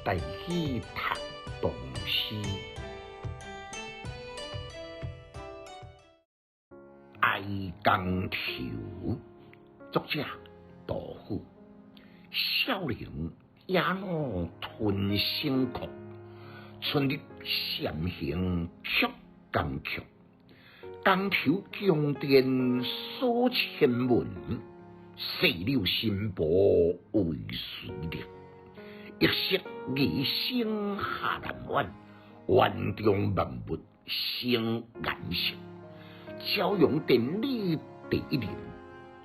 带去读唐诗。哀江头，作者杜甫。少年野鹿吞星窟，春日禅行曲江曲。江头宫殿锁千文，细柳新波为谁立？一色霓星下南湾，湾中万物生颜色。朝阳殿里第一人，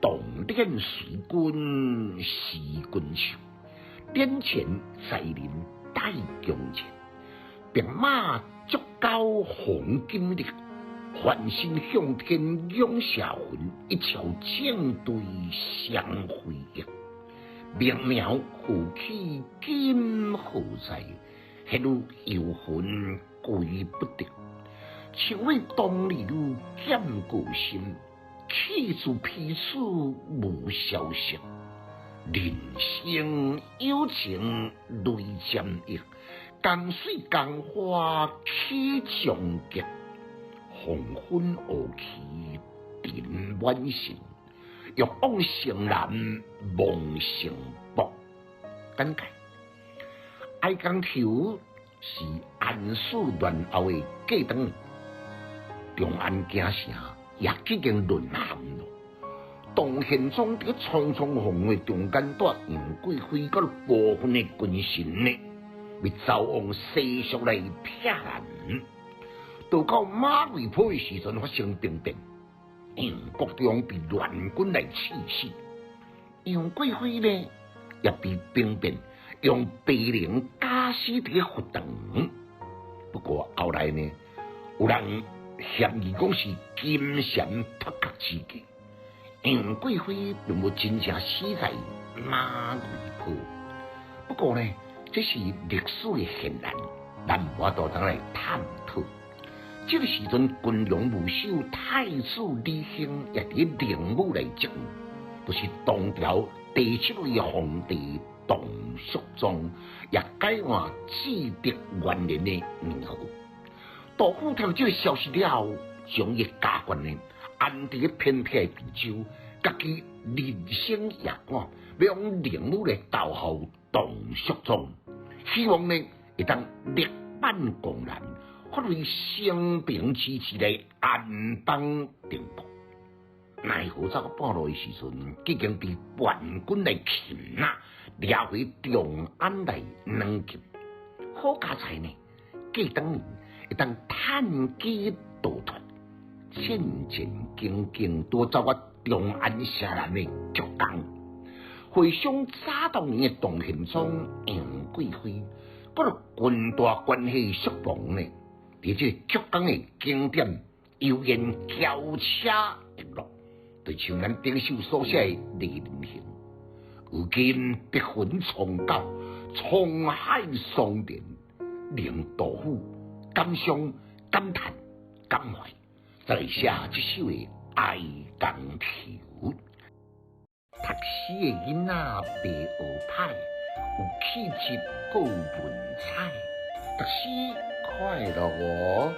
动点随君是君笑。殿前在人戴宫前，白马足高红金绿，翻身向天仰社魂，一朝正对相辉映。明苗浮起金何在？迄女游魂归不得。情为当日剑过心，气自彼此无消息。人生有情泪沾溢，江水江花起终结。黄昏乌起电晚星，欲望城南望城北。简介：哀江头是安史乱后的过当。长安京城也已经沦陷了。唐宪宗伫匆匆忙的中间，带杨贵妃佮部分的军臣呢，为走往西蜀来骗人。到到马嵬坡的时阵，发生兵变，杨国忠被乱军来刺死。杨贵妃呢，也被兵变，用白绫假死伫佛堂。不过后来呢，有人嫌疑讲是金蝉脱壳之计，杨贵妃并无真正死在马嵬坡。不过呢，这是历史的现案，咱无法度当来探讨。这个时阵，军容无首太子李兴也伫陵墓来接应，就是唐朝第7位皇帝唐肃宗，也改换至德元年的年号。杜甫听这个消息了后，将伊家眷呢安伫偏僻的汴州，家己人生夜晚，要用陵墓来投候唐肃宗，希望呢会当力挽狂澜，发挥生平之志来安邦定国。奈何走到半路的时阵，已经被叛军来擒拿，掠回长安来软禁。好家在呢，过当年会当探机逃脱，战战兢兢躲走到长安城南的竹江。回想早当年的唐宪宗、杨贵妃，嗰个军大关系失亡呢，伫这竹江的景点悠然轿车一落，就像咱顶首所写的《离人行》。如今碧云重高，沧海桑田，令杜甫感伤、感叹、感怀，再来写这首的《哀江头》。读诗的囡仔白学歹，有气质，够文采。读诗快乐哦！